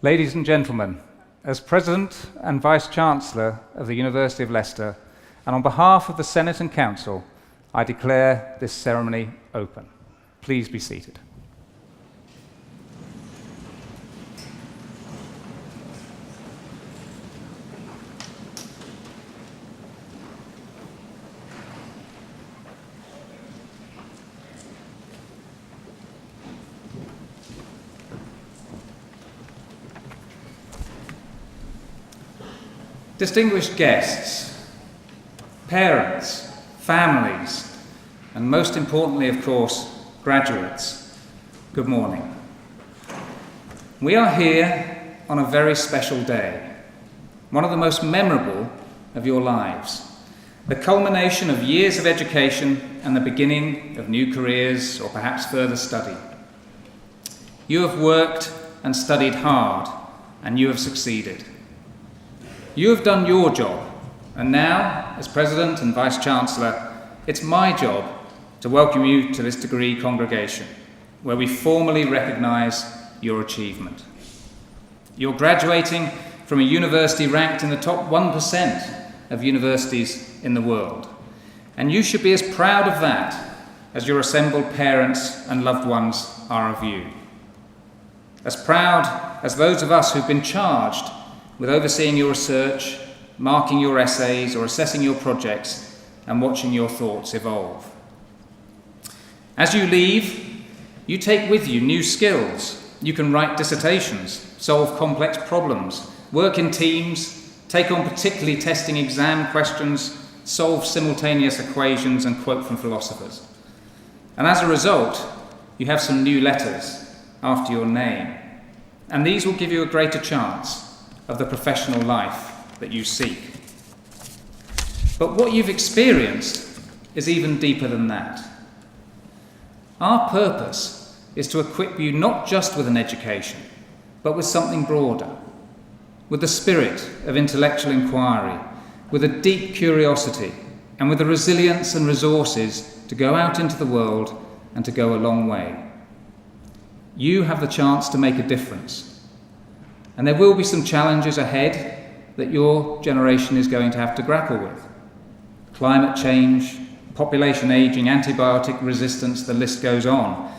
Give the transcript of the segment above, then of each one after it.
Ladies and gentlemen, as President and Vice-Chancellor of the University of Leicester, and on behalf of the Senate and Council, I declare this ceremony open. Please be seated. Distinguished guests, parents, families, and most importantly, of course, graduates, good morning. We are here on a very special day, one of the most memorable of your lives, the culmination of years of education and the beginning of new careers or perhaps further study. You have worked and studied hard, and you have succeeded. You have done your job, and now, as President and Vice-Chancellor, it's my job to welcome you to this degree congregation, where we formally recognise your achievement. You're graduating from a university ranked in the top 1% of universities in the world, and you should be as proud of that as your assembled parents and loved ones are of you. As proud as those of us who've been charged with overseeing your research, marking your essays, or assessing your projects, and watching your thoughts evolve. As you leave, you take with you new skills. You can write dissertations, solve complex problems, work in teams, take on particularly testing exam questions, solve simultaneous equations, and quote from philosophers. And as a result, you have some new letters after your name, and these will give you a greater chance of the professional life that you seek. But what you've experienced is even deeper than that. Our purpose is to equip you not just with an education, but with something broader, with the spirit of intellectual inquiry, with a deep curiosity, and with the resilience and resources to go out into the world and to go a long way. You have the chance to make a difference. And there will be some challenges ahead that your generation is going to have to grapple with. Climate change, population ageing, antibiotic resistance, the list goes on.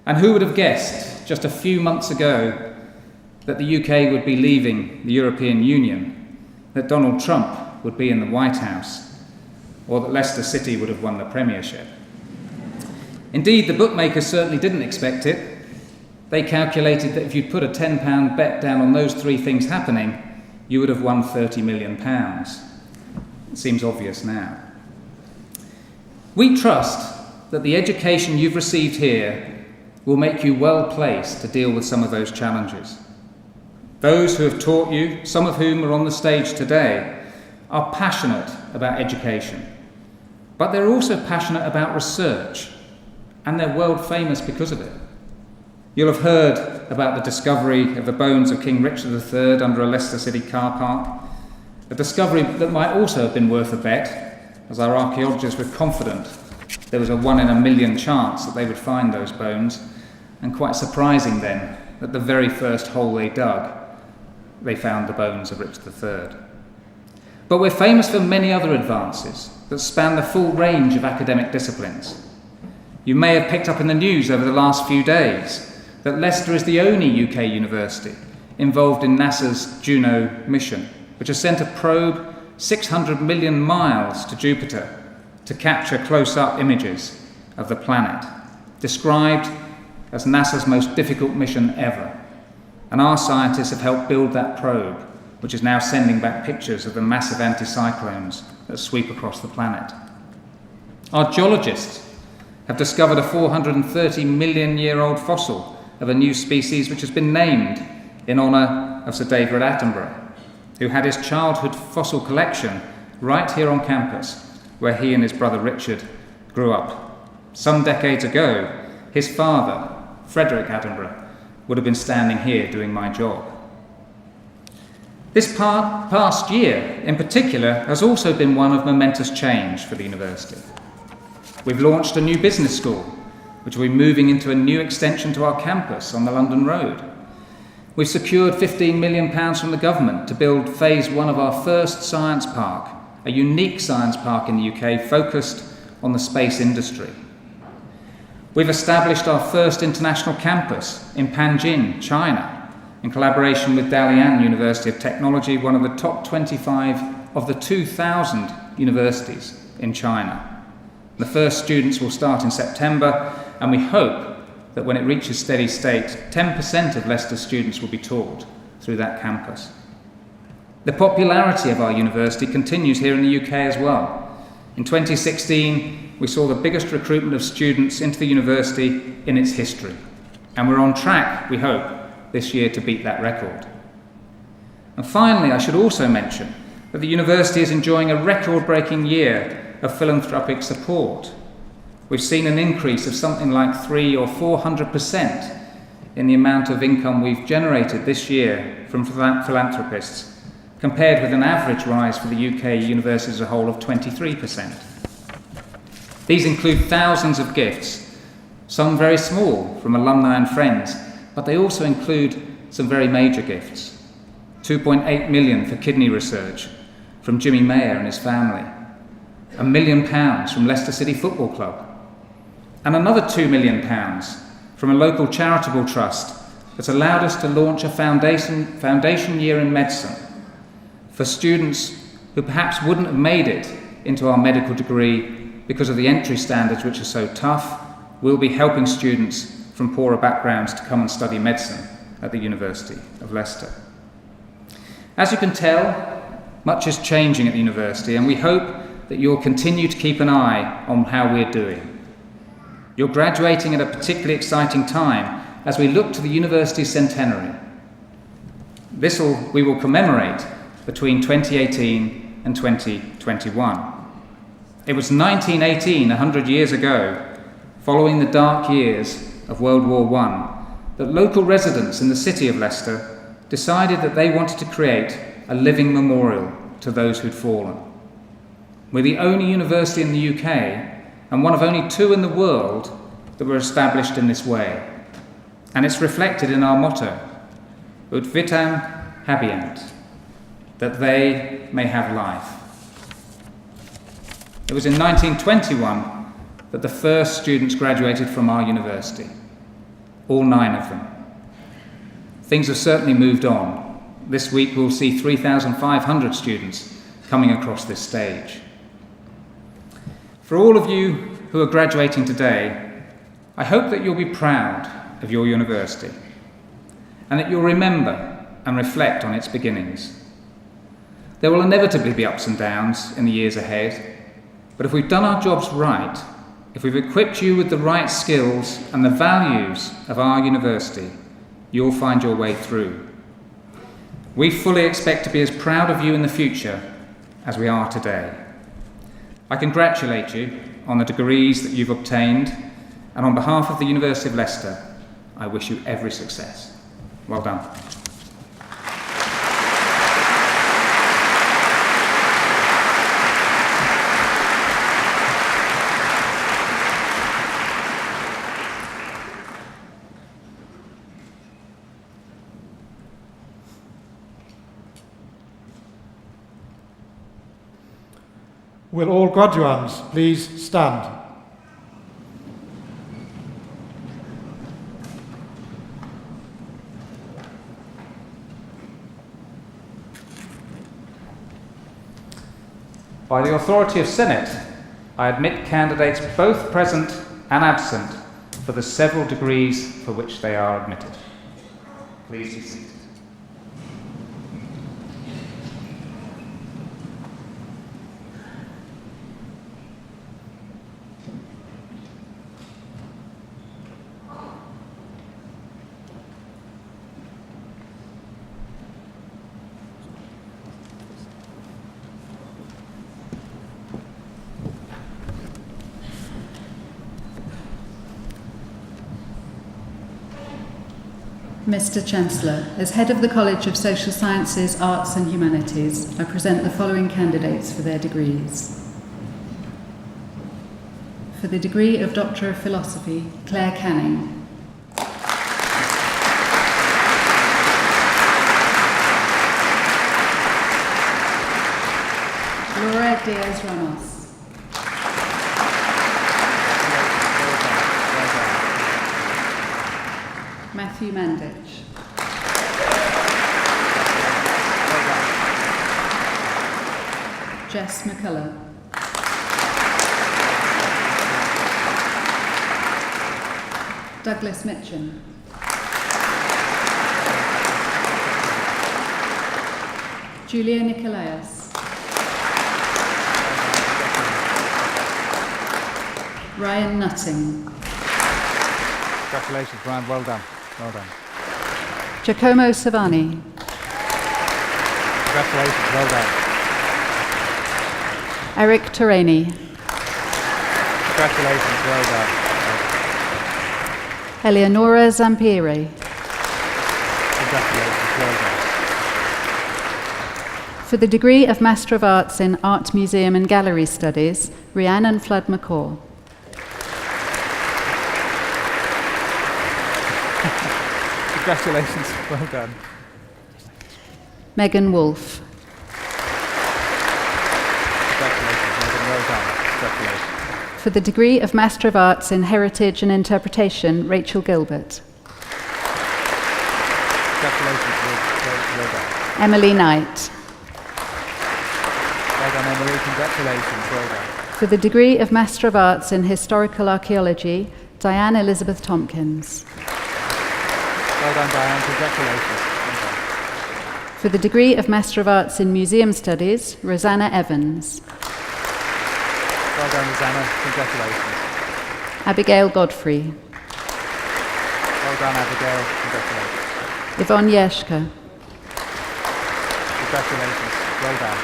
And who would have guessed just a few months ago that the UK would be leaving the European Union, that Donald Trump would be in the White House, or that Leicester City would have won the Premiership? Indeed, the bookmakers certainly didn't expect it. They calculated that if you'd put a £10 bet down on those three things happening, you would have won £30 million. It seems obvious now. We trust that the education you've received here will make you well placed to deal with some of those challenges. Those who have taught you, some of whom are on the stage today, are passionate about education, but they're also passionate about research, and they're world famous because of it. You'll have heard about the discovery of the bones of King Richard III under a Leicester City car park, a discovery that might also have been worth a bet, as our archaeologists were confident there was a 1 in a million chance that they would find those bones, and quite surprising then that the very first hole they dug, they found the bones of Richard III. But we're famous for many other advances that span the full range of academic disciplines. You may have picked up in the news over the last few days that Leicester is the only UK university involved in NASA's Juno mission, which has sent a probe 600 million miles to Jupiter to capture close-up images of the planet, described as NASA's most difficult mission ever. And our scientists have helped build that probe, which is now sending back pictures of the massive anticyclones that sweep across the planet. Our geologists have discovered a 430 million year old fossil of a new species which has been named in honour of Sir David Attenborough, who had his childhood fossil collection right here on campus, where he and his brother Richard grew up. Some decades ago, his father, Frederick Attenborough, would have been standing here doing my job. This past year, in particular, has also been one of momentous change for the university. We've launched a new business school, which will be moving into a new extension to our campus on the London Road. We've secured £15 million from the government to build phase 1 of our first science park, a unique science park in the UK focused on the space industry. We've established our first international campus in Panjin, China, in collaboration with Dalian University of Technology, one of the top 25 of the 2,000 universities in China. The first students will start in September, and we hope that when it reaches steady state, 10% of Leicester students will be taught through that campus. The popularity of our university continues here in the UK as well. In 2016, we saw the biggest recruitment of students into the university in its history, and we're on track, we hope, this year to beat that record. And finally, I should also mention that the university is enjoying a record-breaking year of philanthropic support. We've seen an increase of something like 300 or 400% in the amount of income we've generated this year from philanthropists, compared with an average rise for the UK universities as a whole of 23%. These include thousands of gifts, some very small from alumni and friends, but they also include some very major gifts. £2.8 million for kidney research from Jimmy Mayer and his family, £1 million from Leicester City Football Club, and another £2 million from a local charitable trust that allowed us to launch a foundation year in medicine for students who perhaps wouldn't have made it into our medical degree because of the entry standards, which are so tough. We'll be helping students from poorer backgrounds to come and study medicine at the University of Leicester. As you can tell, much is changing at the university, and we hope that you'll continue to keep an eye on how we're doing. You're graduating at a particularly exciting time as we look to the university's centenary. We will commemorate between 2018 and 2021. It was 1918, 100 years ago, following the dark years of World War I, that local residents in the city of Leicester decided that they wanted to create a living memorial to those who'd fallen. We're the only university in the UK and one of only 2 in the world that were established in this way. And it's reflected in our motto, Ut vitam habeant, that they may have life. It was in 1921 that the first students graduated from our university, all 9 of them. Things have certainly moved on. This week we'll see 3,500 students coming across this stage. For all of you who are graduating today, I hope that you'll be proud of your university and that you'll remember and reflect on its beginnings. There will inevitably be ups and downs in the years ahead, but if we've done our jobs right, if we've equipped you with the right skills and the values of our university, you'll find your way through. We fully expect to be as proud of you in the future as we are today. I congratulate you on the degrees that you've obtained, and on behalf of the University of Leicester, I wish you every success. Well done. Will all graduands please stand? By the authority of Senate, I admit candidates both present and absent for the several degrees for which they are admitted. Please be seated. Mr. Chancellor, as Head of the College of Social Sciences, Arts and Humanities, I present the following candidates for their degrees. For the degree of Doctor of Philosophy, Claire Canning. Diaz Ramos. Matthew Mandich. Jess McCullough. Douglas Mitchum. Julia Nicolaas. Ryan Nutting. Congratulations, Brian. Well done. Well done. Giacomo Savani. Congratulations. Well done. Eric Terani. Congratulations. Well done. Eleonora Zampiri. Congratulations. Well done. For the degree of Master of Arts in Art Museum and Gallery Studies, Rhiannon Flood McCaw. Congratulations. Well done. Megan Wolfe. Congratulations, Megan. Well done. Congratulations. For the degree of Master of Arts in Heritage and Interpretation, Rachel Gilbert. Congratulations. Well done. Emily Knight. Well done, Emily. Congratulations. Well done. For the degree of Master of Arts in Historical Archaeology, Diane Elizabeth Tompkins. Well done, Diane. Congratulations. Well done. For the degree of Master of Arts in Museum Studies, Rosanna Evans. Well done, Rosanna. Congratulations. Abigail Godfrey. Well done, Abigail. Congratulations. Yvonne Yeshka. Congratulations. Well done.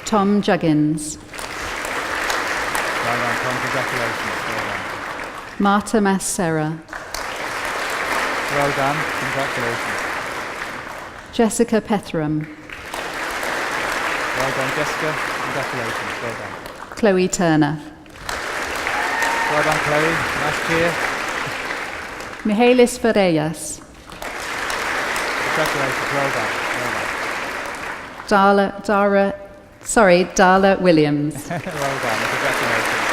Tom Juggins. Well done, Tom. Congratulations. Well done. Marta Massera. Well done. Congratulations. Jessica Petheram. Well done, Jessica. Congratulations. Well done. Chloe Turner. Well done, Chloe. Nice cheer. Mihalis Ferrejas. Congratulations. Well done. Well Darla Williams. done. Well done. Congratulations.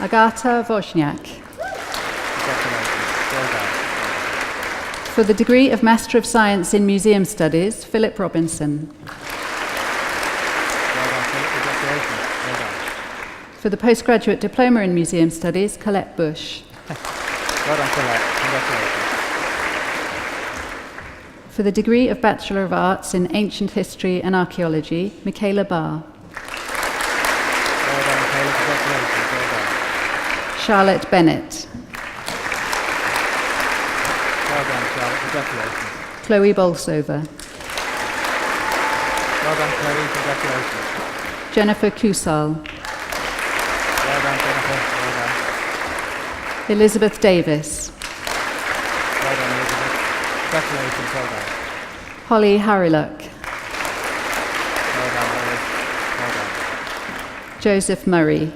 Agata Wozniak. Congratulations. Well done. For the degree of Master of Science in Museum Studies, Philip Robinson. Well done, Philip. Congratulations. Well done. For the postgraduate diploma in Museum Studies, Colette Bush. Well done, Colette. Congratulations. For the degree of Bachelor of Arts in Ancient History and Archaeology, Michaela Barr. Well done, Michaela. Congratulations. Well done. Charlotte Bennett. Well done, Charlotte. Congratulations. Chloe Bolsover. Well done, Chloe. Congratulations. Jennifer Kusal. Well done, Jennifer. Well done. Elizabeth Davis. Well done, Elizabeth. Congratulations. Well done. Holly Harrilock. Well done, Holly. Well done. Joseph Murray.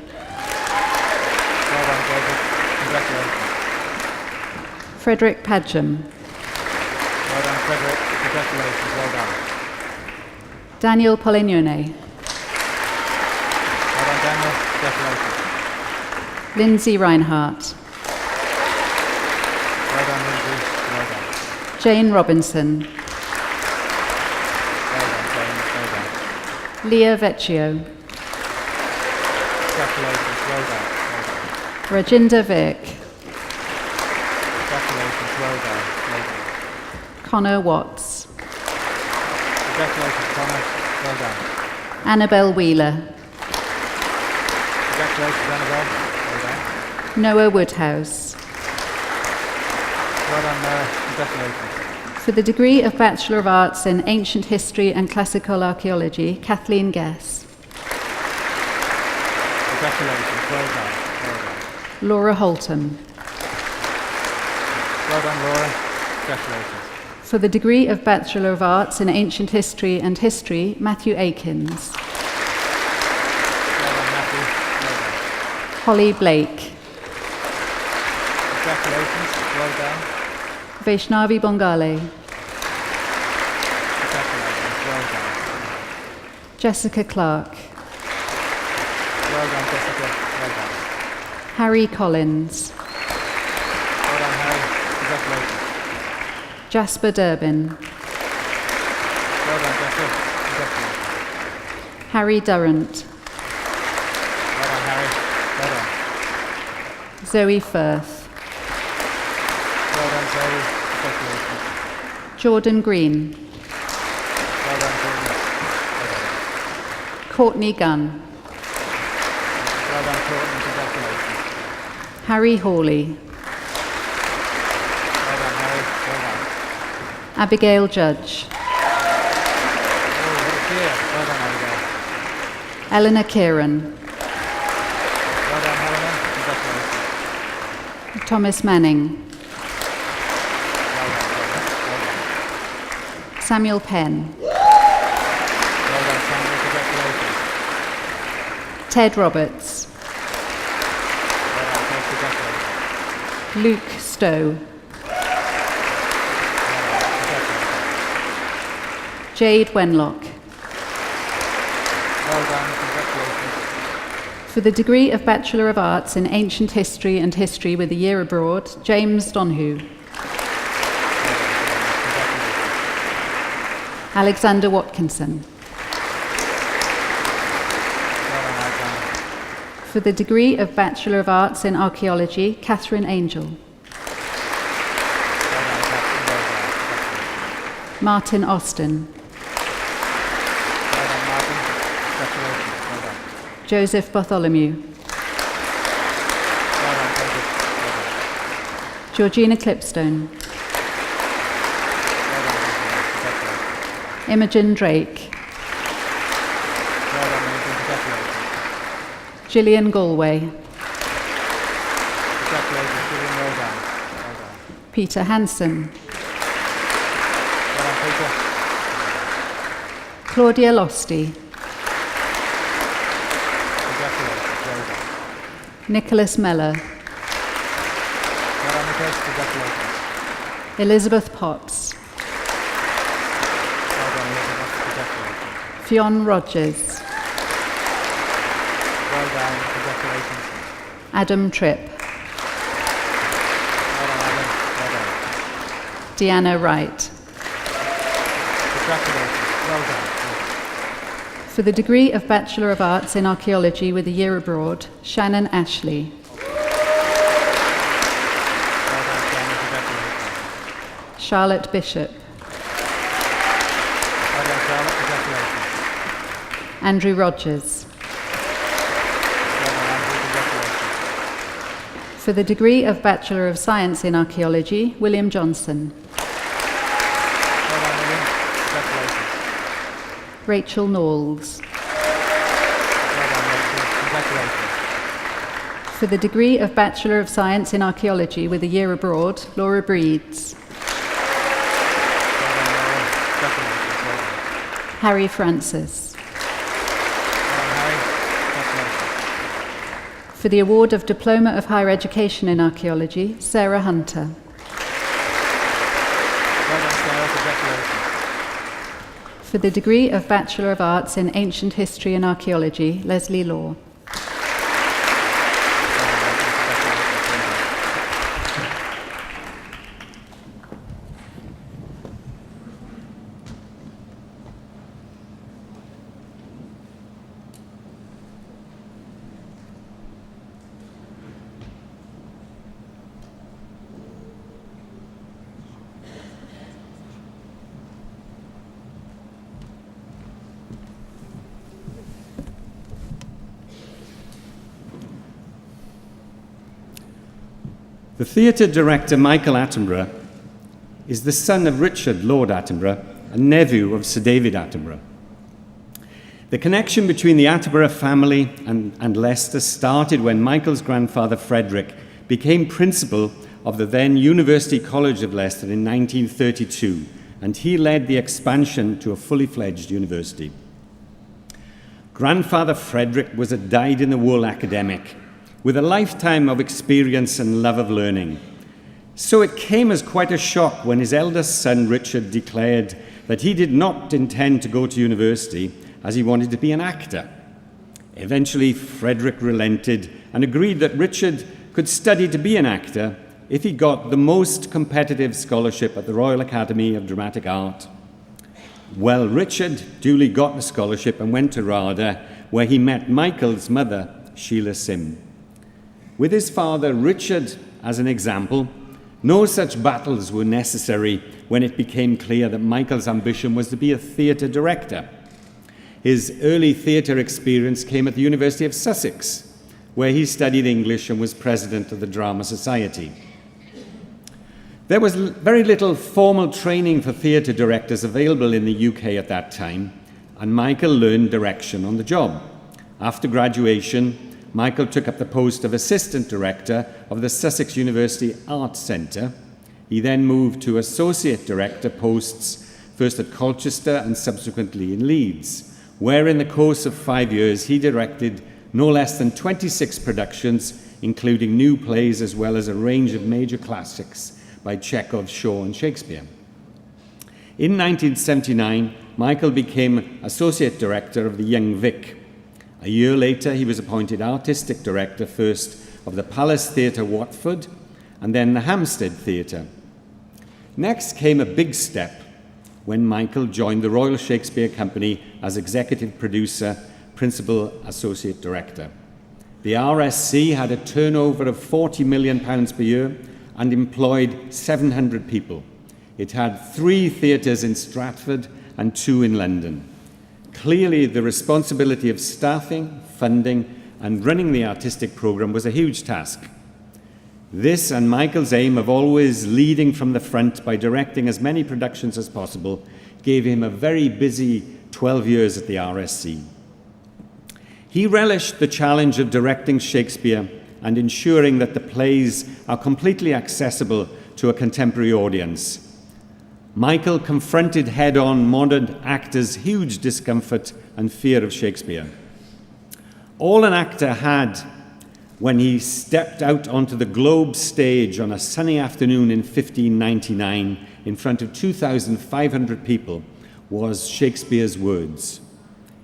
Well done, Joseph. Congratulations. Frederick Padgham. Well done, Frederick. Congratulations. Well done. Daniel Polignone. Well done, Daniel. Congratulations. Lindsay Reinhardt. Well done, Lindsay. Well done. Jane Robinson. Well done, Jane. Well done. Leah Vecchio. Congratulations. Well done. Well done. Rajinder Vick. Congratulations. Well done. Well done. Connor Watts. Congratulations, Connor. Well done. Annabelle Wheeler. Congratulations, Annabelle. Well done. Noah Woodhouse. Well done, Noah. Congratulations. For the degree of Bachelor of Arts in Ancient History and Classical Archaeology, Kathleen Guess. Congratulations. Well done. Well done. Laura Holtham. Well done, Laura. Congratulations. For the degree of Bachelor of Arts in Ancient History and History, Matthew Akins. Well done, Matthew. Well done. Holly Blake. Congratulations. Well done. Vaishnavi Bongale. Congratulations. Well done. Jessica Clark. Well done, Jessica. Well done. Harry Collins. Well done, Harry. Congratulations. Jasper Durbin. Well done, Jasper. Congratulations. Harry Durrant. Well done, Harry. Well done. Zoe Firth. Well done, Zoe. Congratulations. Jordan Green. Well done, Jordan. Well done. Courtney Gunn. Well done, Courtney. Congratulations. Harry Hawley. Well done, Harry. Well done. Abigail Judge. Oh, what a cheer. Well done, Abigail. Eleanor Kieran. Well done, Helena. Congratulations. Thomas Manning. Well done, well done, well done. Samuel Penn. Well done, Samuel. Congratulations. Ted Roberts. Well done, Ted. Congratulations. Luke Stowe. Well done, congratulations. Jade Wenlock. Well done, congratulations. For the degree of Bachelor of Arts in Ancient History and History with a Year Abroad, James Donahue. Alexander Watkinson. Well done, Alexander. For the degree of Bachelor of Arts in Archaeology, Catherine Angel. Well done, Catherine. Well done. Congratulations. Martin Austin. Well done, Martin. Congratulations. Well done. Joseph Bartholomew. Well done, Joseph. Well done. Georgina Clipstone. Well done, Georgina. Congratulations. Imogen Drake. Well done, Imogen. Congratulations. Gillian Galway. Congratulations, Gillian. Well done. Well done. Peter Hansen. Well done, Peter. Claudia Losty. Congratulations. Well done. Nicholas Meller. Well done, Nicholas. Congratulations. Elizabeth Potts. Well done, Elizabeth. Congratulations. Fionn Rogers. Well done. Congratulations. Adam Tripp. Well done, Adam. Well done. Deanna Wright. Congratulations. Well done. Well done. For the degree of Bachelor of Arts in Archaeology with a Year Abroad, Shannon Ashley. Well done, Shannon. Congratulations. Charlotte Bishop. Well done, Charlotte. Congratulations. Andrew Rogers. Well done, Andrew. Congratulations. For the degree of Bachelor of Science in Archaeology, William Johnson. Well done, William. Congratulations. Rachel Knowles. Well done, Rachel. Congratulations. For the degree of Bachelor of Science in Archaeology with a Year Abroad, Laura Breeds. Well done, Laura. Congratulations. Well done. Harry Francis. Well done, Harry. Congratulations. For the award of Diploma of Higher Education in Archaeology, Sarah Hunter. Well done, Sarah. Congratulations. For the degree of Bachelor of Arts in Ancient History and Archaeology, Leslie Law. Well done, Leslie. Congratulations. Well done. The theatre director Michael Attenborough is the son of Richard, Lord Attenborough, a nephew of Sir David Attenborough. The connection between the Attenborough family and Leicester started when Michael's grandfather Frederick became principal of the then University College of Leicester in 1932, and he led the expansion to a fully fledged university. Grandfather Frederick was a dyed-in-the-wool academic with a lifetime of experience and love of learning. So it came as quite a shock when his eldest son Richard declared that he did not intend to go to university as he wanted to be an actor. Eventually, Frederick relented and agreed that Richard could study to be an actor if he got the most competitive scholarship at the Royal Academy of Dramatic Art. Well, Richard duly got the scholarship and went to RADA, where he met Michael's mother, Sheila Sim. With his father, Richard, as an example, no such battles were necessary when it became clear that Michael's ambition was to be a theatre director. His early theatre experience came at the University of Sussex, where he studied English and was president of the Drama Society. There was very little formal training for theatre directors available in the UK at that time, and Michael learned direction on the job. After graduation, Michael took up the post of assistant director of the Sussex University Arts Centre. He then moved to associate director posts, first at Colchester and subsequently in Leeds, where in the course of 5 years he directed no less than 26 productions, including new plays as well as a range of major classics by Chekhov, Shaw and Shakespeare. In 1979, Michael became associate director of the Young Vic. A year later, he was appointed artistic director first of the Palace Theatre, Watford, and then the Hampstead Theatre. Next came a big step when Michael joined the Royal Shakespeare Company as executive producer, principal associate director. The RSC had a turnover of £40 million per year and employed 700 people. It had 3 theatres in Stratford and 2 in London. Clearly, the responsibility of staffing, funding, and running the artistic programme was a huge task. This and Michael's aim of always leading from the front by directing as many productions as possible gave him a very busy 12 years at the RSC. He relished the challenge of directing Shakespeare and ensuring that the plays are completely accessible to a contemporary audience. Michael confronted head-on modern actors' huge discomfort and fear of Shakespeare. All an actor had when he stepped out onto the Globe stage on a sunny afternoon in 1599 in front of 2,500 people was Shakespeare's words.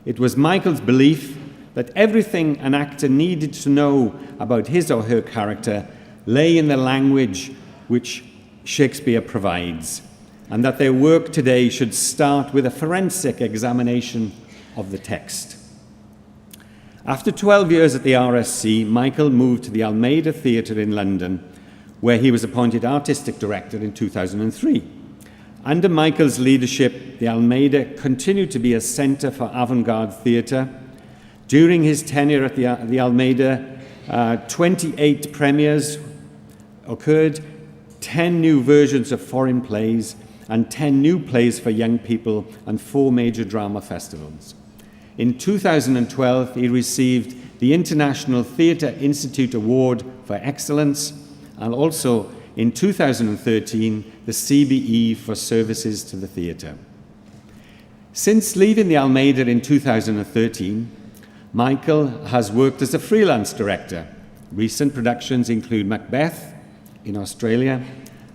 It was Michael's belief that everything an actor needed to know about his or her character lay in the language which Shakespeare provides, and that their work today should start with a forensic examination of the text. After 12 years at the RSC, Michael moved to the Almeida Theatre in London, where he was appointed artistic director in 2003. Under Michael's leadership, the Almeida continued to be a centre for avant-garde theatre. During his tenure at the Almeida, 28 premieres occurred, 10 new versions of foreign plays, and 10 new plays for young people, and 4 major drama festivals. In 2012, he received the International Theatre Institute Award for Excellence, and also in 2013, the CBE for services to the theatre. Since leaving the Almeida in 2013, Michael has worked as a freelance director. Recent productions include Macbeth in Australia,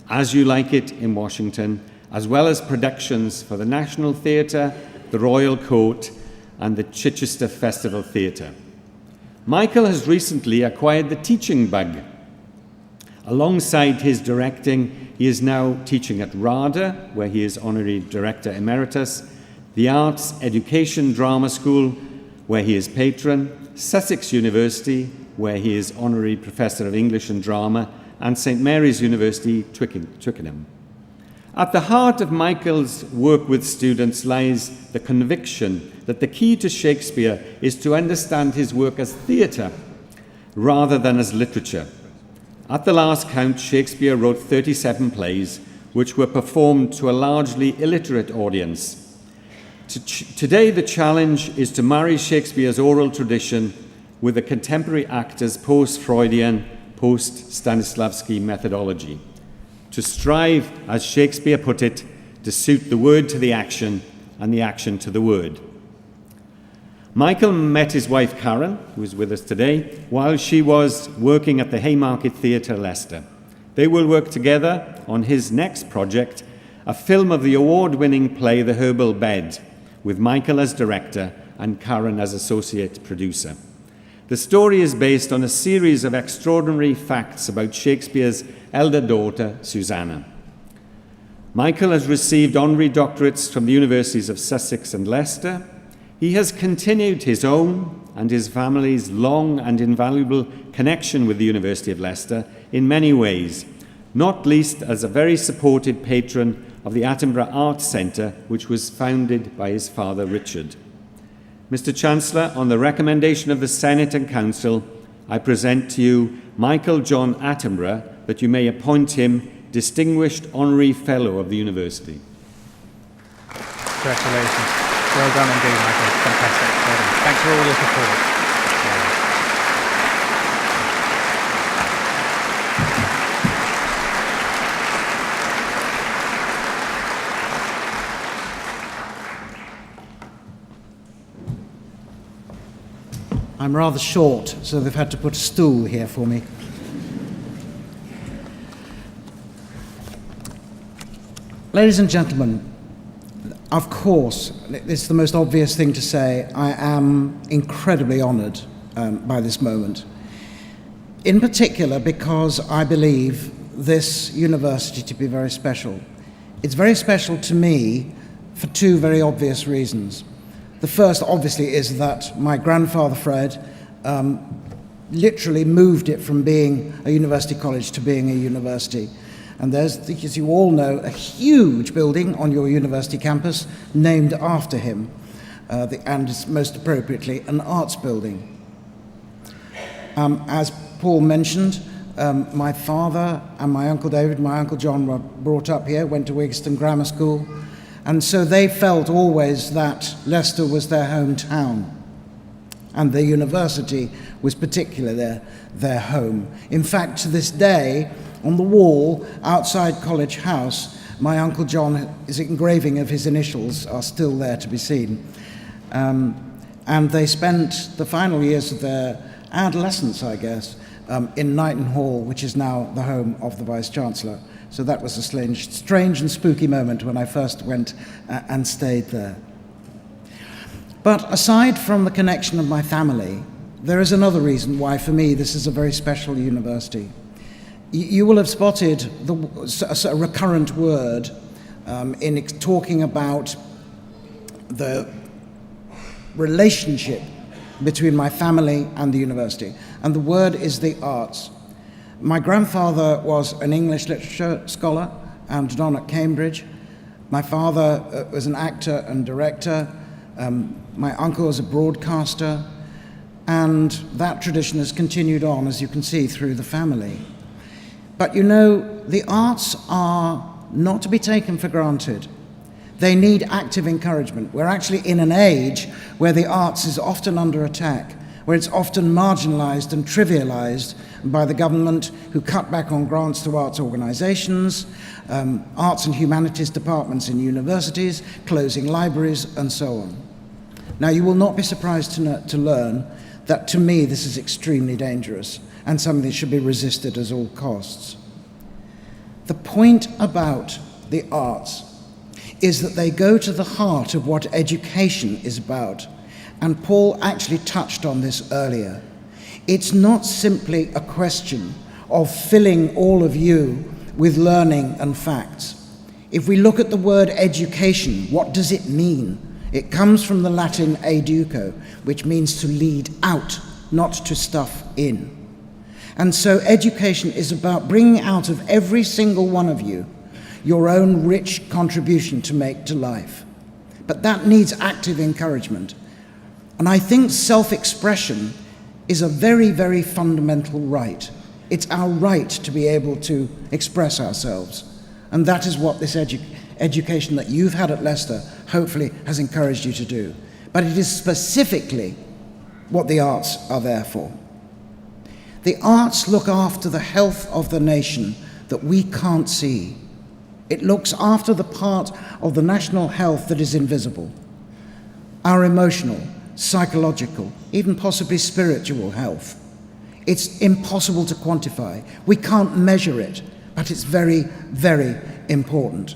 As You Like It in Washington, as well as productions for the National Theatre, the Royal Court, and the Chichester Festival Theatre. Michael has recently acquired the teaching bug. Alongside his directing, he is now teaching at RADA, where he is Honorary Director Emeritus, the Arts Education Drama School, where he is patron, Sussex University, where he is Honorary Professor of English and Drama, and St Mary's University, Twickenham. At the heart of Michael's work with students lies the conviction that the key to Shakespeare is to understand his work as theatre rather than as literature. At the last count, Shakespeare wrote 37 plays, which were performed to a largely illiterate audience. Today, the challenge is to marry Shakespeare's oral tradition with a contemporary actor's post-Freudian, post-Stanislavski methodology, to strive, as Shakespeare put it, to suit the word to the action and the action to the word. Michael met his wife Karen, who is with us today, while she was working at the Haymarket Theatre, Leicester. They will work together on his next project, a film of the award-winning play The Herbal Bed, with Michael as director and Karen as associate producer. The story is based on a series of extraordinary facts about Shakespeare's elder daughter, Susanna. Michael has received honorary doctorates from the Universities of Sussex and Leicester. He has continued his own and his family's long and invaluable connection with the University of Leicester in many ways, not least as a very supportive patron of the Attenborough Arts Centre, which was founded by his father, Richard. Mr. Chancellor, on the recommendation of the Senate and Council, I present to you Michael John Attenborough, that you may appoint him Distinguished Honorary Fellow of the University. Congratulations. Well done indeed, Michael. Fantastic. Well done. Thanks for all your support. I'm rather short, so they've had to put a stool here for me. Ladies and gentlemen, of course, it's the most obvious thing to say, I am incredibly honoured by this moment. In particular, because I believe this university to be very special. It's very special to me for two very obvious reasons. The first, obviously, is that my grandfather, Fred, literally moved it from being a university college to being a university. And there's, as you all know, a huge building on your university campus named after him, and it's most appropriately an arts building. As Paul mentioned, my father and my Uncle David, my Uncle John were brought up here, went to Wigston Grammar School, and so they felt always that Leicester was their hometown, and the university was particularly their home. In fact, to this day, on the wall outside College House, my Uncle John, his engraving of his initials are still there to be seen. And they spent the final years of their adolescence, I guess, in Knighton Hall, which is now the home of the Vice-Chancellor. So that was a strange and spooky moment when I first went and stayed there. But aside from the connection of my family, there is another reason why, for me, this is a very special university. You will have spotted a recurrent word in talking about the relationship between my family and the university, and the word is the arts. My grandfather was an English literature scholar and done at Cambridge. My father was an actor and director. My uncle was a broadcaster, and that tradition has continued on, as you can see, through the family. But you know, the arts are not to be taken for granted. They need active encouragement. We're actually in an age where the arts is often under attack, where it's often marginalized and trivialized by the government, who cut back on grants to arts organizations, arts and humanities departments in universities, closing libraries, and so on. Now, you will not be surprised to learn that, to me, this is extremely dangerous and something that should be resisted at all costs. The point about the arts is that they go to the heart of what education is about, and Paul actually touched on this earlier. It's not simply a question of filling all of you with learning and facts. If we look at the word education, what does it mean? It comes from the Latin educo, which means to lead out, not to stuff in. And so education is about bringing out of every single one of you your own rich contribution to make to life. But that needs active encouragement. And I think self-expression is a very, very fundamental right. It's our right to be able to express ourselves. And that is what this education that you've had at Leicester hopefully has encouraged you to do. But it is specifically what the arts are there for. The arts look after the health of the nation that we can't see. It looks after the part of the national health that is invisible. Our emotional, psychological, even possibly spiritual health. It's impossible to quantify. We can't measure it, but it's very, very important.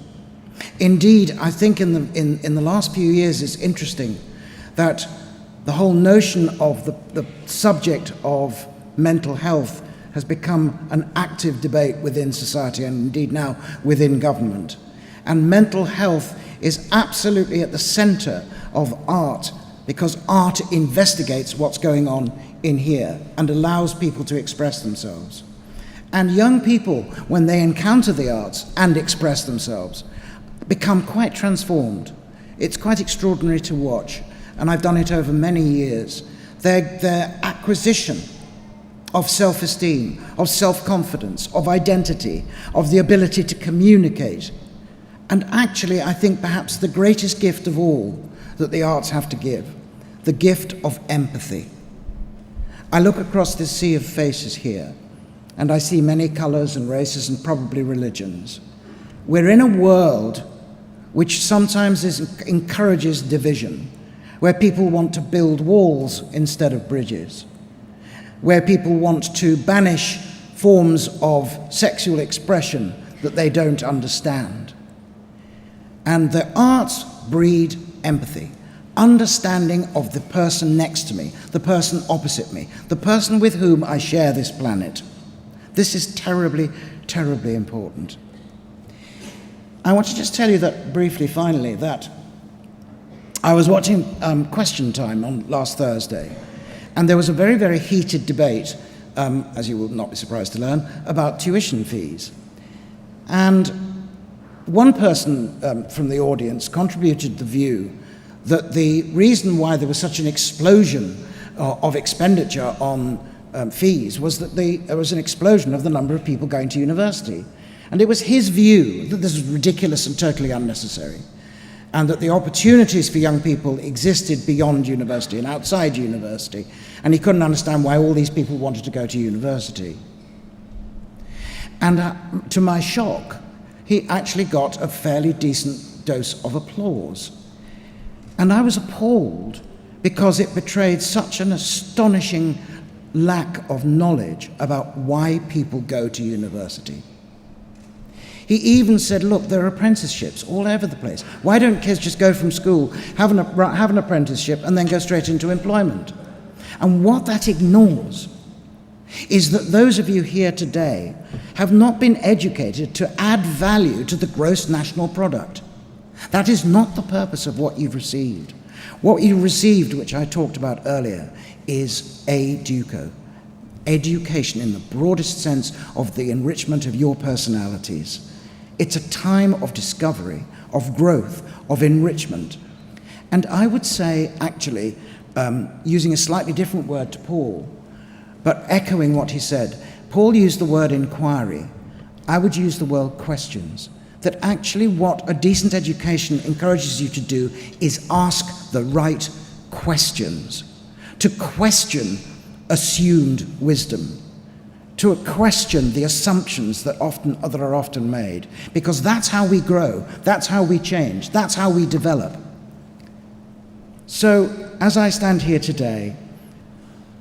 Indeed, I think in the last few years it's interesting that The whole notion of the subject of mental health has become an active debate within society and indeed now within government. And mental health is absolutely at the centre of art, because art investigates what's going on in here and allows people to express themselves. And young people, when they encounter the arts and express themselves, become quite transformed. It's quite extraordinary to watch, and I've done it over many years. Their acquisition of self-esteem, of self-confidence, of identity, of the ability to communicate. And actually, I think perhaps the greatest gift of all that the arts have to give, the gift of empathy. I look across this sea of faces here, and I see many colours and races and probably religions. We're in a world which sometimes encourages division, where people want to build walls instead of bridges, where people want to banish forms of sexual expression that they don't understand. And the arts breed empathy, understanding of the person next to me, the person opposite me, the person with whom I share this planet. This is terribly, terribly important. I want to just tell you that briefly, finally, that I was watching Question Time on last Thursday, and there was a very, very heated debate, as you will not be surprised to learn, about tuition fees. And one person from the audience contributed the view that the reason why there was such an explosion of expenditure on fees was that there was an explosion of the number of people going to university. And it was his view that this was ridiculous and totally unnecessary, and that the opportunities for young people existed beyond university and outside university, and he couldn't understand why all these people wanted to go to university. And to my shock, he actually got a fairly decent dose of applause. And I was appalled, because it betrayed such an astonishing lack of knowledge about why people go to university. He even said, look, there are apprenticeships all over the place. Why don't kids just go from school, have an apprenticeship, and then go straight into employment? And what that ignores is that those of you here today have not been educated to add value to the gross national product. That is not the purpose of what you've received. What you received, which I talked about earlier, is educo. Education in the broadest sense of the enrichment of your personalities. It's a time of discovery, of growth, of enrichment. And I would say, actually, using a slightly different word to Paul, but echoing what he said, Paul used the word inquiry. I would use the word questions. That actually what a decent education encourages you to do is ask the right questions, to question assumed wisdom, to question the assumptions that are often made, because that's how we grow, that's how we change, that's how we develop. So, as I stand here today,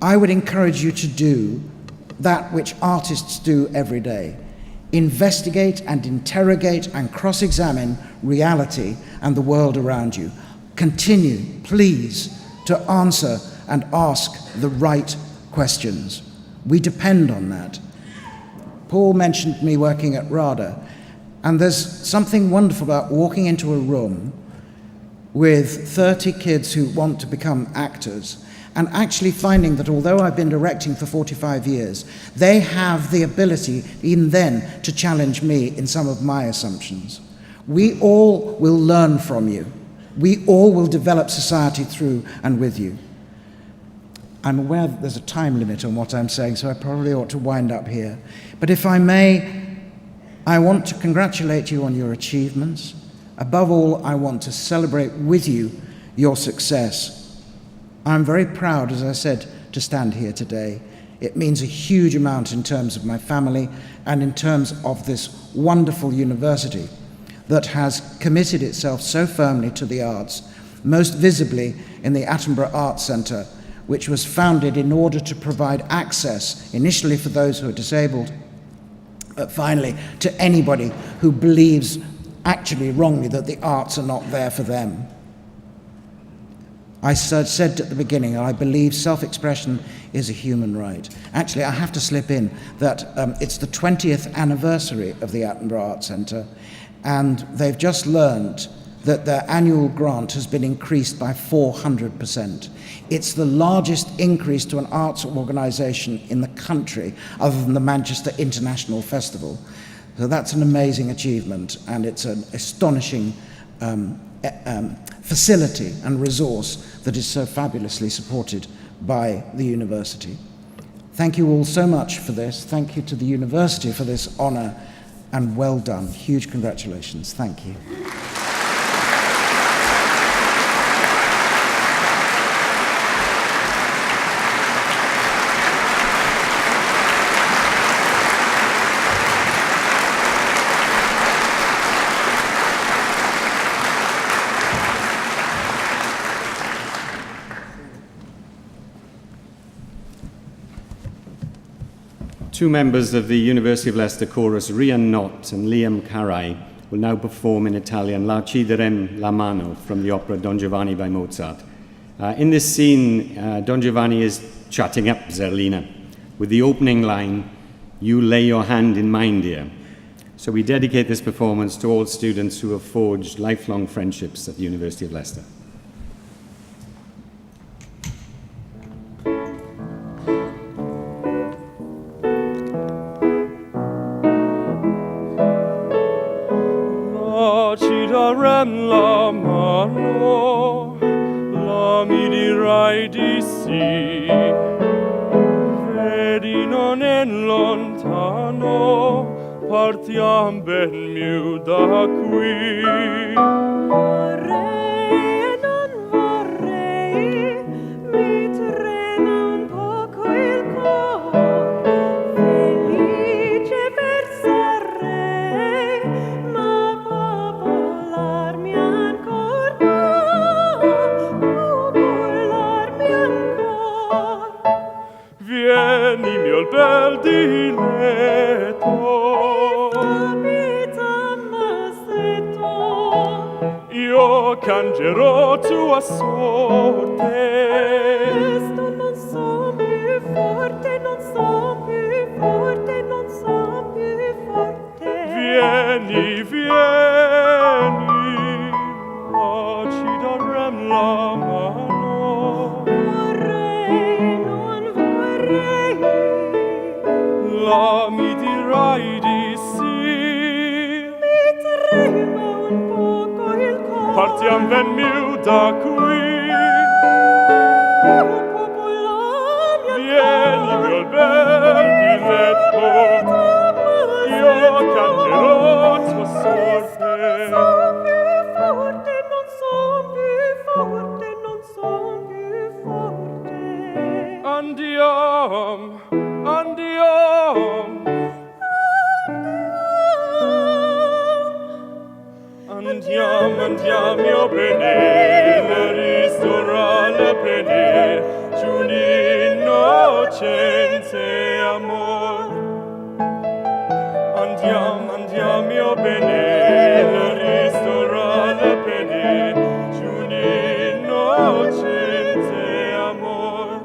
I would encourage you to do that which artists do every day. Investigate and interrogate and cross-examine reality and the world around you. Continue, please, to answer and ask the right questions. We depend on that. Paul mentioned me working at RADA, and there's something wonderful about walking into a room with 30 kids who want to become actors, and actually finding that although I've been directing for 45 years, they have the ability, even then, to challenge me in some of my assumptions. We all will learn from you. We all will develop society through and with you. I'm aware that there's a time limit on what I'm saying, so I probably ought to wind up here. But if I may, I want to congratulate you on your achievements. Above all, I want to celebrate with you your success. I'm very proud, as I said, to stand here today. It means a huge amount in terms of my family and in terms of this wonderful university that has committed itself so firmly to the arts, most visibly in the Attenborough Arts Centre, which was founded in order to provide access, initially for those who are disabled, but finally to anybody who believes, actually wrongly, that the arts are not there for them. I said at the beginning, I believe self-expression is a human right. Actually, I have to slip in that it's the 20th anniversary of the Attenborough Arts Centre, and they've just learned that their annual grant has been increased by 400%. It's the largest increase to an arts organisation in the country, other than the Manchester International Festival. So that's an amazing achievement, and it's an astonishing facility and resource that is so fabulously supported by the university. Thank you all so much for this. Thank you to the university for this honour, and well done. Huge congratulations. Thank you. Two members of the University of Leicester chorus, Rian Knott and Liam Carai, will now perform in Italian La Ciderem la mano from the opera Don Giovanni by Mozart. In this scene, Don Giovanni is chatting up Zerlina with the opening line, "You lay your hand in mine, dear." So we dedicate this performance to all students who have forged lifelong friendships at the University of Leicester. La mano, la mi dirai di sì, vedi non è lontano, partiam ben miu da qui. Vorrei e non vorrei, mi trema un poco il cor, felice versarei, ma popolarmi ancor, popolarmi ancor. Vieni mio bel diletto, io cangerò tua sorte. Questo non so più forte, non so più forte, non so più forte. Vieni, vieni, ci darem la mano. Vorrei, non vorrei, la mi dirai di sì. Mi trema un poco il cuore, partiam ben miu da qui. Vieni mio bel diletto, io cangerò tua sorte. Non son più forte, non son più forte. Andiam, andiam, andiam, andiam, mio bene, le ristorare bene, giù l'innocenza e amor. Andiam, andiam, mio bene, le ristorare bene, giù l'innocenza e amor.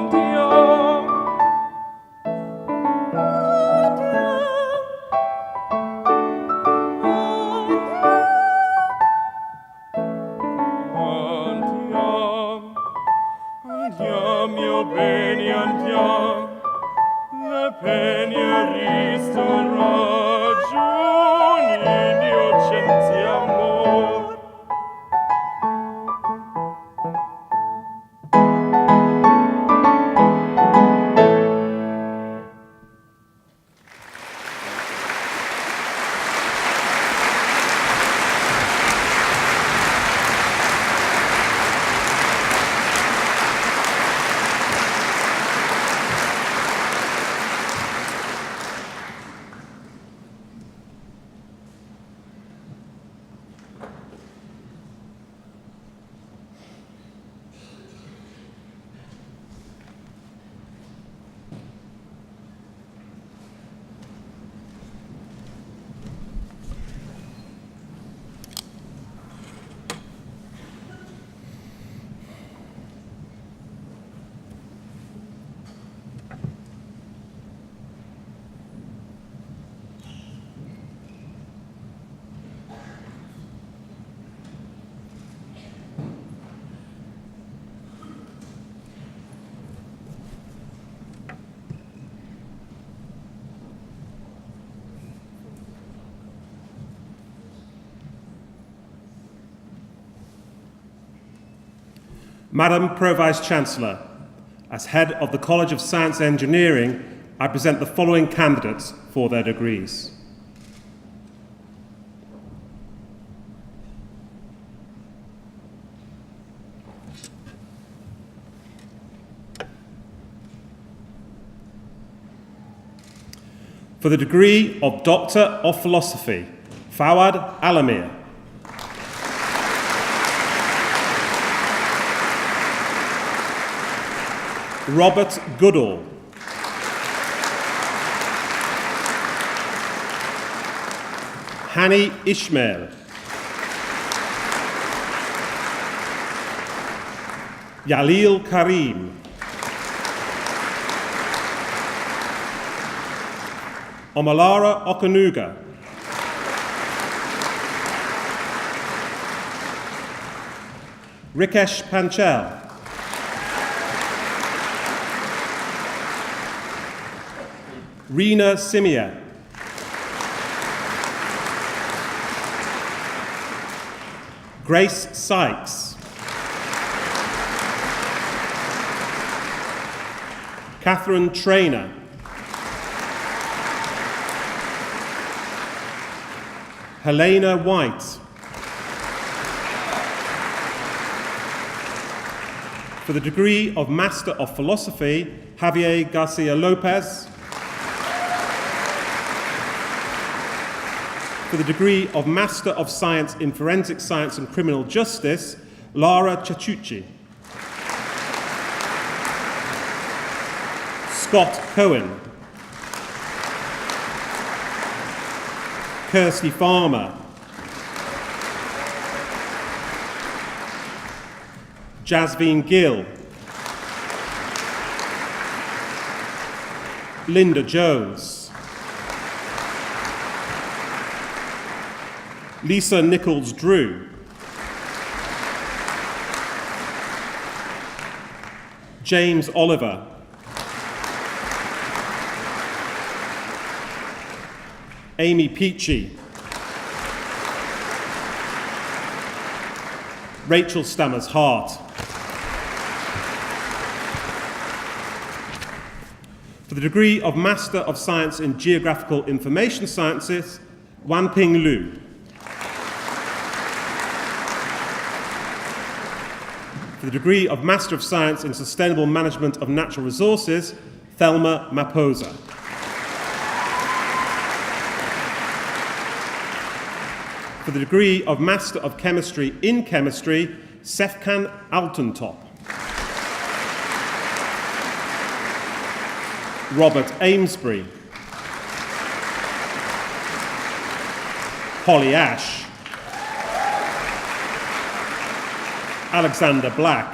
Andiam, andiam, andiam, mio bene, andiam, le pene ristora giù l'innocenza e amor. Madam Pro-Vice-Chancellor, as Head of the College of Science and Engineering, I present the following candidates for their degrees. For the degree of Doctor of Philosophy, Fawad Alamir. Robert Goodall. Hani Ishmael. Yalil Karim. Omalara Okanuga. Rikesh Panchal. Rina Simia. Grace Sykes. Catherine Traynor. Helena White. For the degree of Master of Philosophy, Javier Garcia Lopez. For the degree of Master of Science in Forensic Science and Criminal Justice, Lara Chachucci. Scott Cohen. Kirsty Farmer. Jasveen Gill. Linda Jones. Lisa Nichols-Drew. James Oliver. Amy Peachy. Rachel Stammers Hart. For the degree of Master of Science in Geographical Information Sciences, Wanping Lu. For the degree of Master of Science in Sustainable Management of Natural Resources, Thelma Maposa. For the degree of Master of Chemistry in Chemistry, Sefkan Altentop. Robert Amesbury. Holly Ash. Alexander Black.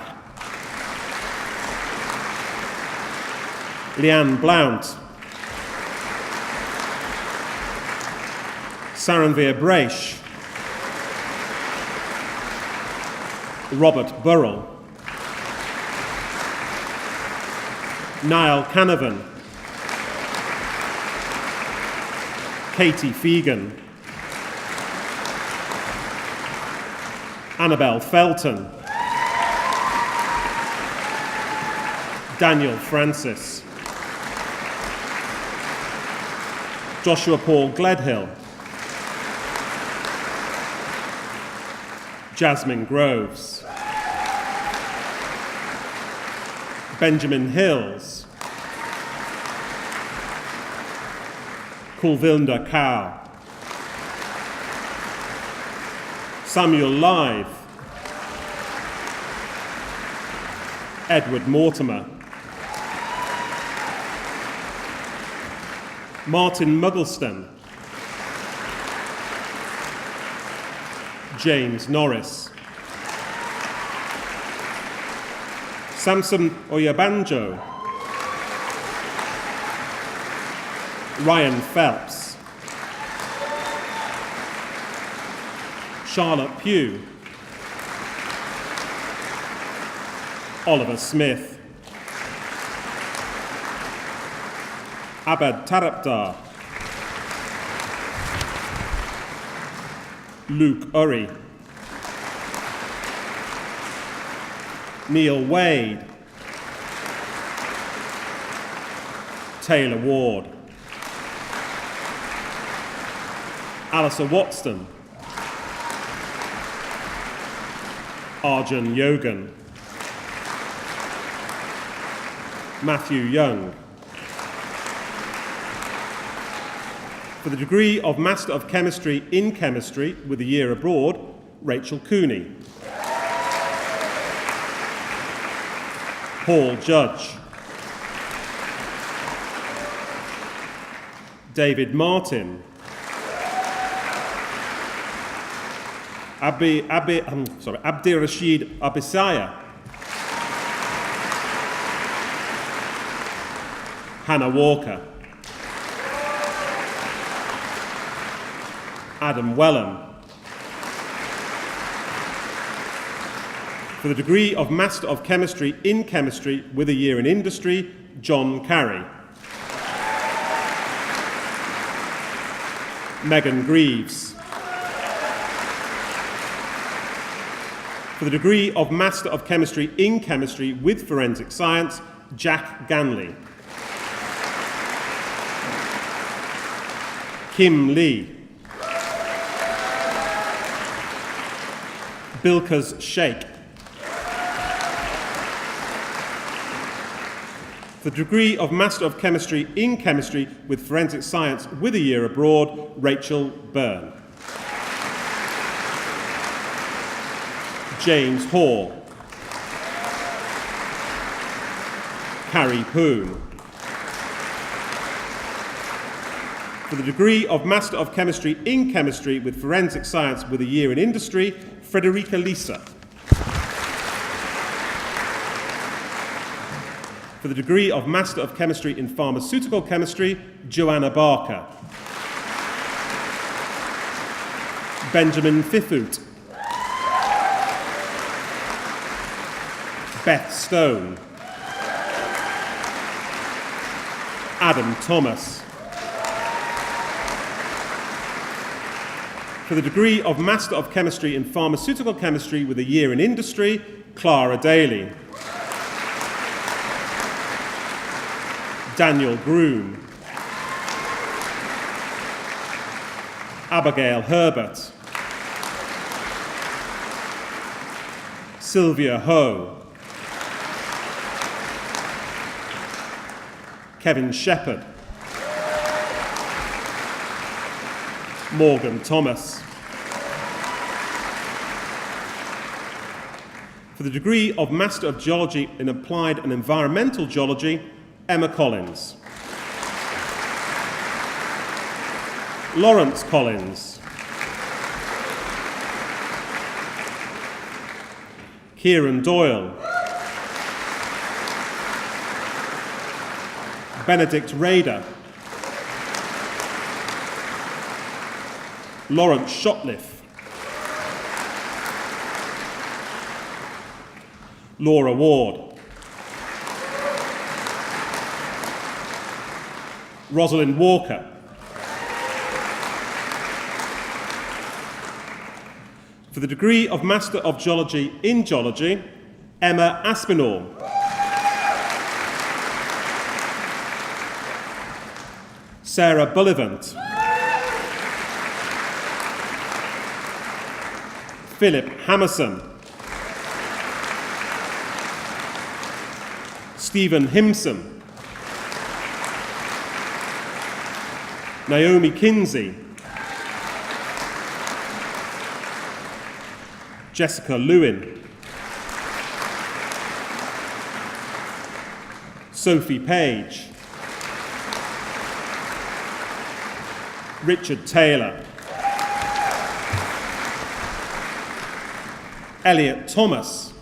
Leanne Blount. Saranvir Braish. Robert Burrell. Niall Canavan. Katie Fegan. Annabelle Felton. Daniel Francis. Joshua Paul Gledhill. Jasmine Groves. Benjamin Hills. Kulvinda Kaur. Samuel Live. Edward Mortimer. Martin Muggleston. James Norris. Samson Oyabanjo. Ryan Phelps. Charlotte Pugh. Oliver Smith. Abed Tarapdar. Luke Urry. Neil Wade. Taylor Ward. Alistair Watson. Arjun Yogan. Matthew Young. For the degree of Master of Chemistry in Chemistry with a year abroad, Rachel Cooney. Paul Judge. David Martin. Abdi Rashid Abisaya. Hannah Walker. Adam Wellham. For the degree of Master of Chemistry in Chemistry with a year in Industry, John Carey. Megan Greaves. For the degree of Master of Chemistry in Chemistry with Forensic Science, Jack Ganley. Kim Lee. Bilkaz Sheikh. For the degree of Master of Chemistry in Chemistry with Forensic Science with a year abroad, Rachel Byrne. James Hall. Carrie Poon. For the degree of Master of Chemistry in Chemistry with Forensic Science with a year in Industry, Frederica Lisa. For the degree of Master of Chemistry in Pharmaceutical Chemistry, Joanna Barker. Benjamin Fifut. Beth Stone. Adam Thomas. For the degree of Master of Chemistry in Pharmaceutical Chemistry with a year in Industry, Clara Daly. Daniel Groom. Abigail Herbert. Sylvia Ho. Kevin Shepherd. Morgan Thomas. For the degree of Master of Geology in Applied and Environmental Geology, Emma Collins. Lawrence Collins. Kieran Doyle. Benedict Rader. Lawrence Shotliff. Laura Ward. Rosalind Walker. For the degree of Master of Geology in Geology, Emma Aspinall. Sarah Bullivant. Philip Hammerson. Stephen Himson. Naomi Kinsey. Jessica Lewin. Sophie Page. Richard Taylor. Elliot Thomas.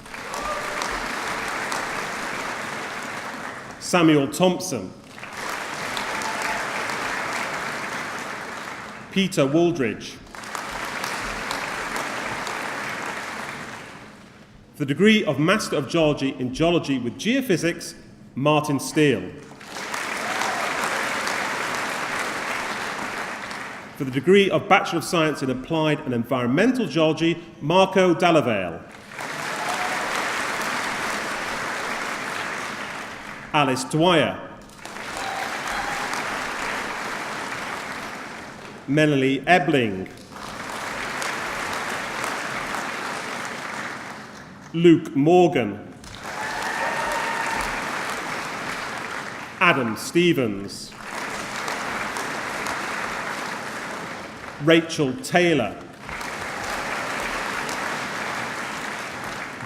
Samuel Thompson. Peter Wooldridge. For the degree of Master of Geology in Geology with Geophysics, Martin Steele. For the degree of Bachelor of Science in Applied and Environmental Geology, Marco Dallavale. Alice Dwyer, Melanie Ebling, Luke Morgan, Adam Stevens, Rachel Taylor,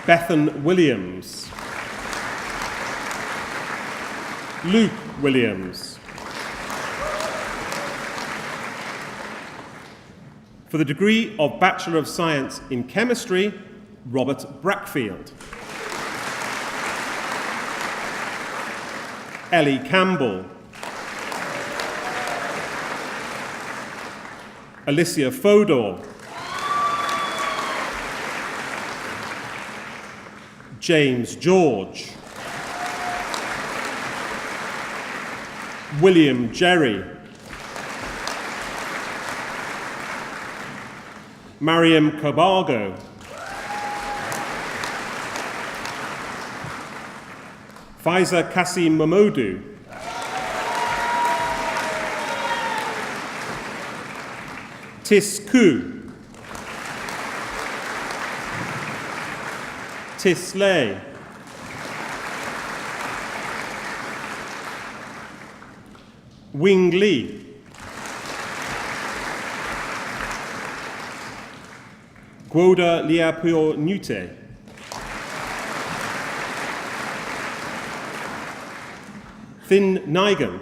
Bethan Williams, Luke Williams. For the degree of Bachelor of Science in Chemistry, Robert Brackfield, Ellie Campbell, Alicia Fodor, James George, William Jerry, Mariam Cabargo, Faiza Kassim Mamodu, Tis Ku, Tis Lei, Wing Li, Gwoda Liapio Nute, Thin Nigan,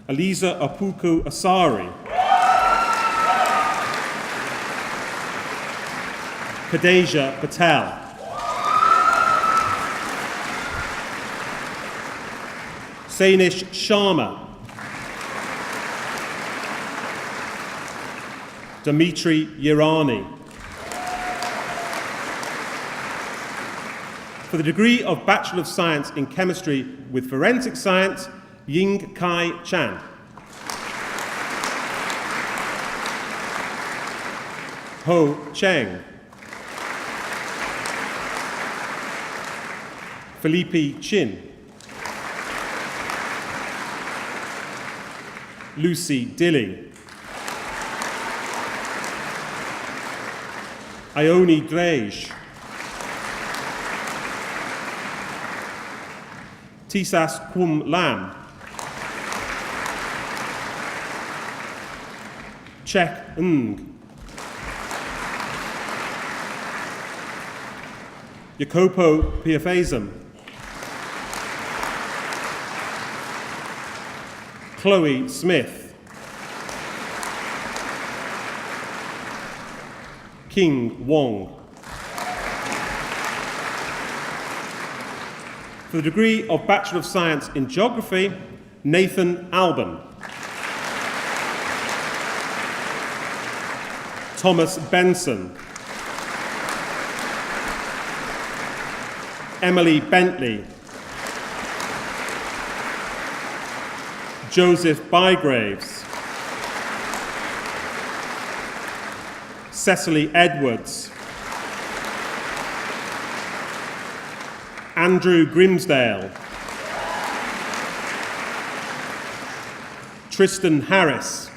Aliza Apuku Asari, Kadeja Patel, Sainish Sharma, Dimitri Yerani. For the degree of Bachelor of Science in Chemistry with Forensic Science, Ying Kai Chan. Ho Cheng. Felipe Chin. Lucy Dilly. Ione Drege. Tisas Kwum Lam. Chek Ng. Jacopo Piafazem. Chloe Smith. King Wong. For the degree of Bachelor of Science in Geography, Nathan Alban. Thomas Benson. Emily Bentley. Joseph Bygraves. Cecily Edwards. Andrew Grimsdale. Tristan Harris.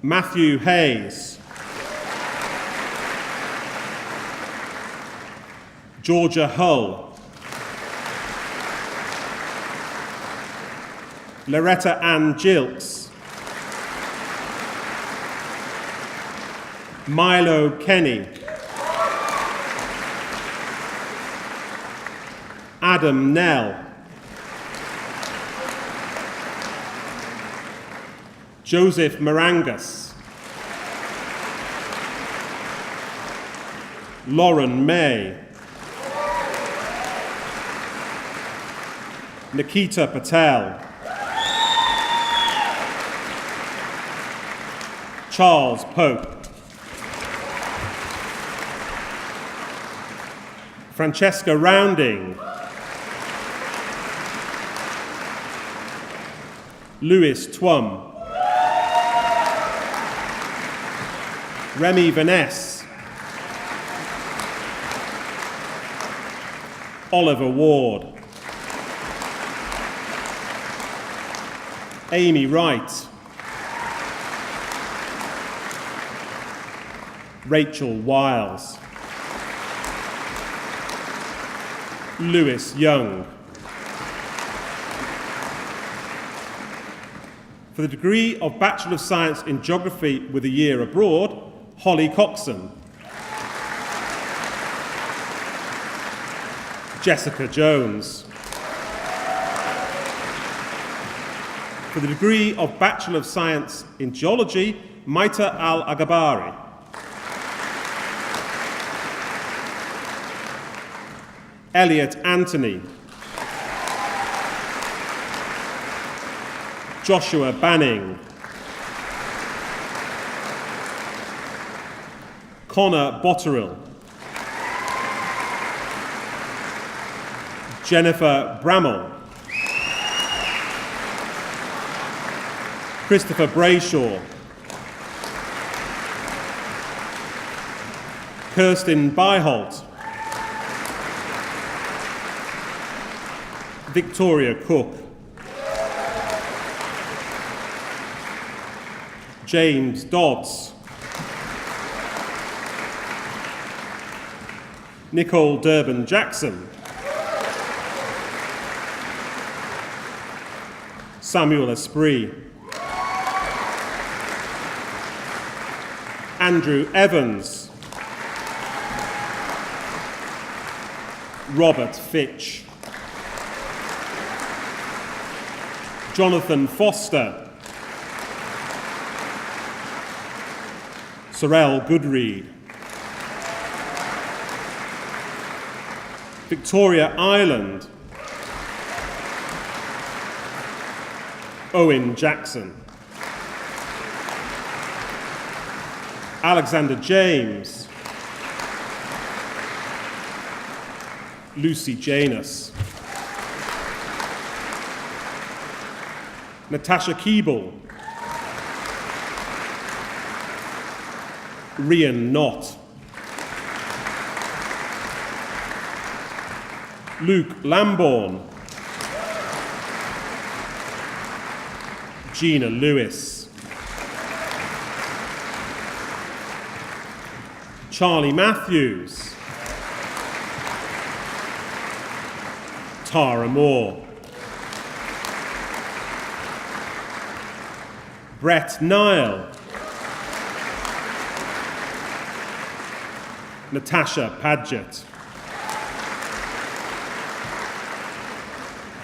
Matthew Hayes. Georgia Hull. Loretta Ann Gilks. Milo Kenny. Adam Nell. Joseph Marangas. Lauren May. Nikita Patel. Charles Pope. Francesca Rounding. Lewis Twum. Remy Vaness. Oliver Ward. Amy Wright. Rachel Wiles. Lewis Young. For the degree of Bachelor of Science in Geography with a year abroad, Holly Coxon. Jessica Jones. For the degree of Bachelor of Science in Geology, Maita Al-Agabari. Elliot Anthony. Joshua Banning. Connor Botterill. Jennifer Bramall. Christopher Brayshaw. Kirsten Byholt. Victoria Cook. James Dodds. Nicole Durbin Jackson. Samuel Esprit. Andrew Evans. Robert Fitch. Jonathan Foster. Sorrel Goodread. Victoria Ireland. Owen Jackson. Alexander James. Lucy Janus. Natasha Keeble. Rian Knott. Luke Lambourne. Gina Lewis. Charlie Matthews. Tara Moore. Brett Nile. Natasha Padgett.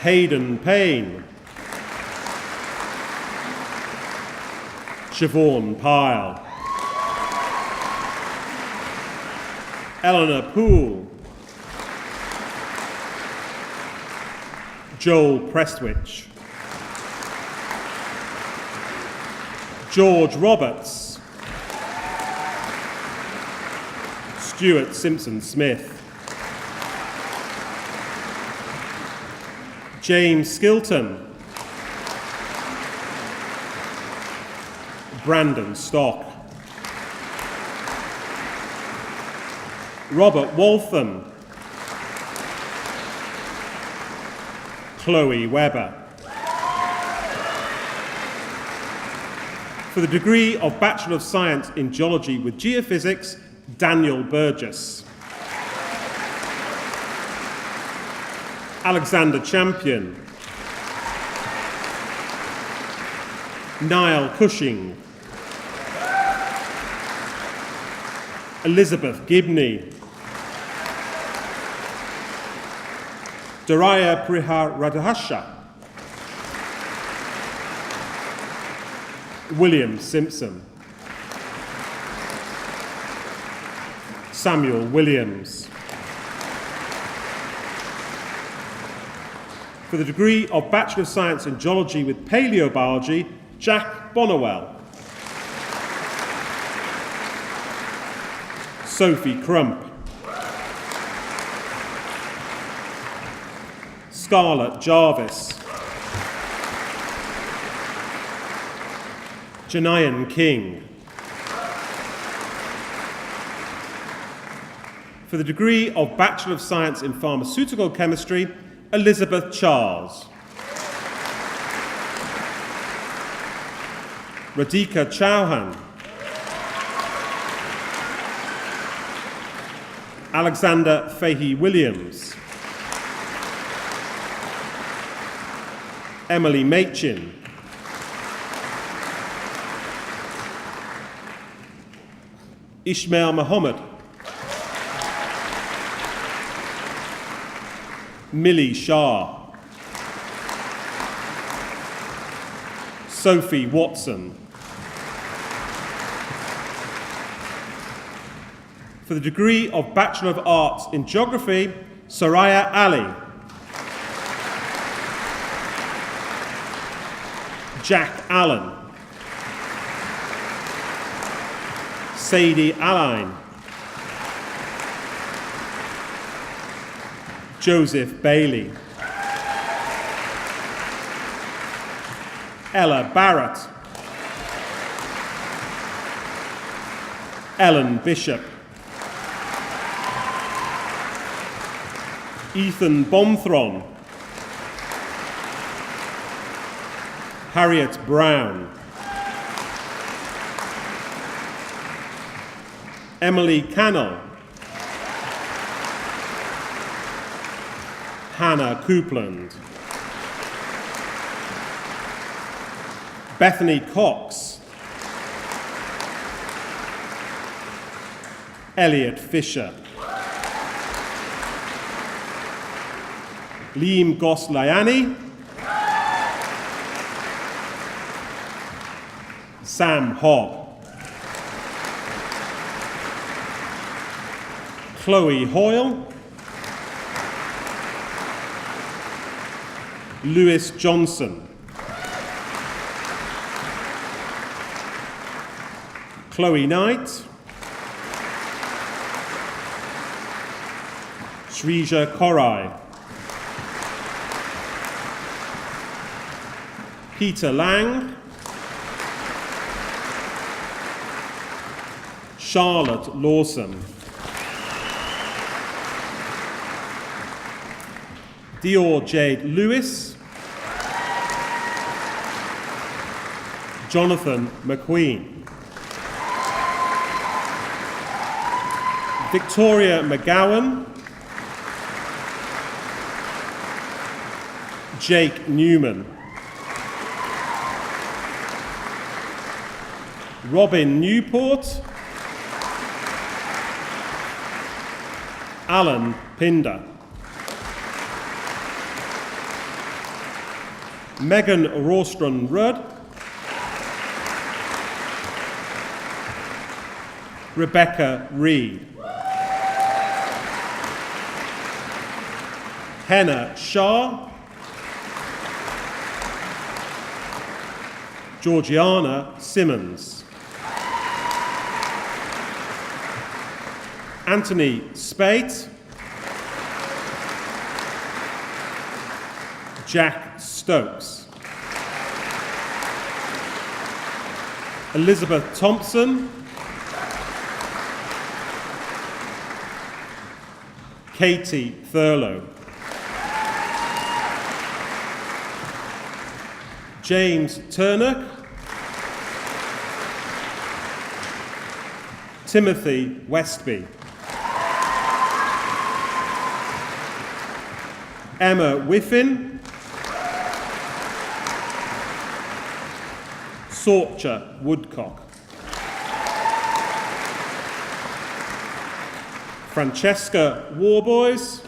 Hayden Payne. Siobhan Pyle. Eleanor Poole. Joel Prestwich. George Roberts. Stuart Simpson-Smith. James Skilton. Brandon Stock. Robert Waltham. Chloe Webber. For the degree of Bachelor of Science in Geology with Geophysics, Daniel Burgess. Alexander Champion. Niall Cushing. Elizabeth Gibney. Daraya Priharadhasha. William Simpson. Samuel Williams. For the degree of Bachelor of Science in Geology with Paleobiology, Jack Bonnewell. Sophie Crump. Scarlett Jarvis. Janian King. For the degree of Bachelor of Science in Pharmaceutical Chemistry, Elizabeth Charles. Radhika Chauhan. Alexander Fahey Williams. Emily Machin. Ishmael Muhammad. Millie Shah. Sophie Watson. For the degree of Bachelor of Arts in Geography, Soraya Ali. Jack Allen. Sadie Alain. Joseph Bailey. Ella Barrett. Ellen Bishop. Ethan Bomthron. Harriet Brown. Emily Cannell. Hannah Coupland. Bethany Cox. Elliot Fisher. Liam Goslayani. Sam Hogg. Chloe Hoyle. Lewis Johnson. Chloe Knight. Shrija Korai. Peter Lang. Charlotte Lawson. Dior Jade Lewis. Jonathan McQueen. Victoria McGowan. Jake Newman. Robin Newport. Alan Pinder. Megan Rawstron Rudd. Rebecca Reed. Henna Shah. Georgiana Simmons. Anthony Spate. Jack Stokes. Elizabeth Thompson. Katie Thurlow. James Turnock. Timothy Westby. Emma Whiffin. Sorcha Woodcock. Francesca Warboys.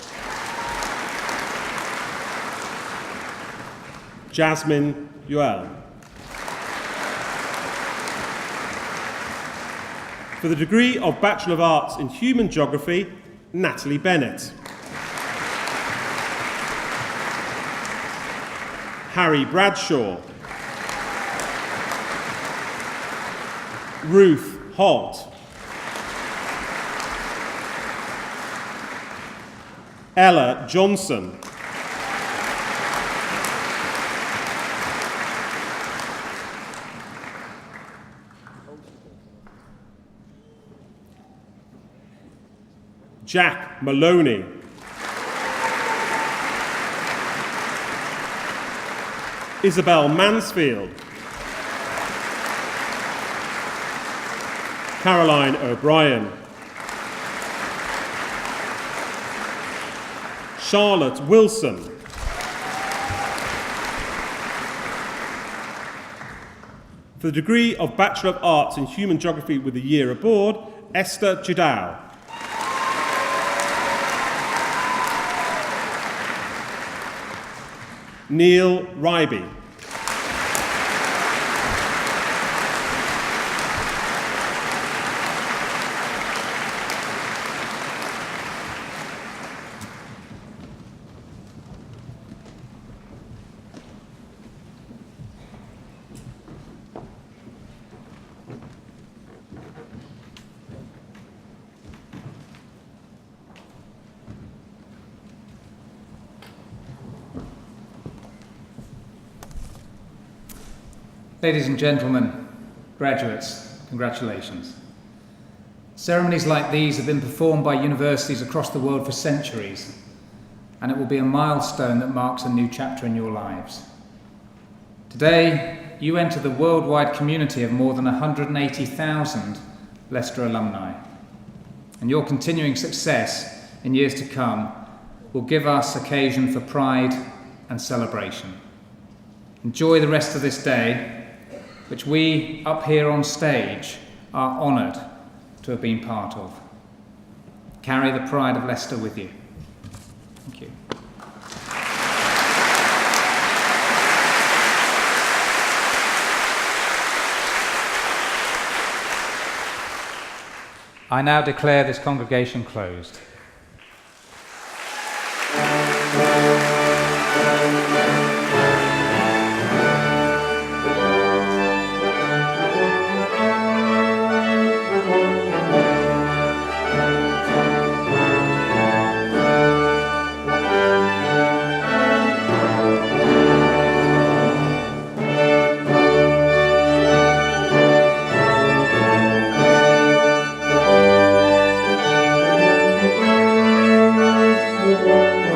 Jasmine Yuel. For the degree of Bachelor of Arts in Human Geography, Natalie Bennett. Harry Bradshaw. Ruth Holt. Ella Johnson. Jack Maloney. Isabel Mansfield. Caroline O'Brien. Charlotte Wilson. For the degree of Bachelor of Arts in Human Geography with a year aboard, Esther Judao. Neil Ryby. Ladies and gentlemen, graduates, congratulations. Ceremonies like these have been performed by universities across the world for centuries, and it will be a milestone that marks a new chapter in your lives. Today, you enter the worldwide community of more than 180,000 Leicester alumni, and your continuing success in years to come will give us occasion for pride and celebration. Enjoy the rest of this day, which we up here on stage are honoured to have been part of. Carry the pride of Leicester with you. Thank you. I now declare this congregation closed. Thank you.